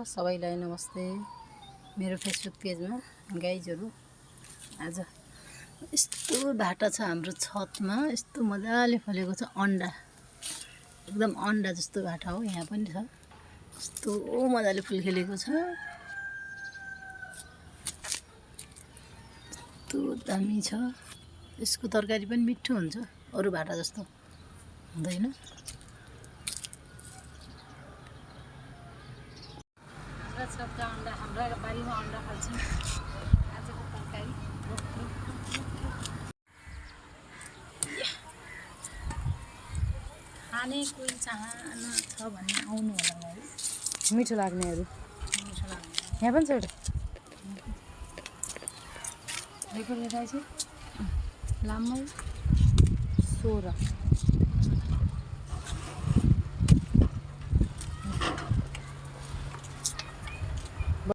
सबैलाई नमस्ते मेरो फेसबुक पेजमा गाइजहरु। आज यस्तो भाटा छ हाम्रो छतमा, यस्तो मजाले फलेको छ अन्डा, एकदम अन्डा जस्तो भाटा हो। यहाँ पनि छ, यस्तो मजाले फुल खेलेको छ, यस्तो दामी छ। यसको तरकारी पनि मिठो हुन्छ, अरु भाटा जस्तो हुँदैन। सबका अंडा हमरा बारीमा अंडा खान्छौँ। आजको तरकारी खाने कोही चाहना छ भने आउनु होला है। मिठो लाग्नेहरू मिठो लाग्ने यहाँ पनि छ एउटा रेकर्ड चाहिँ लामो 16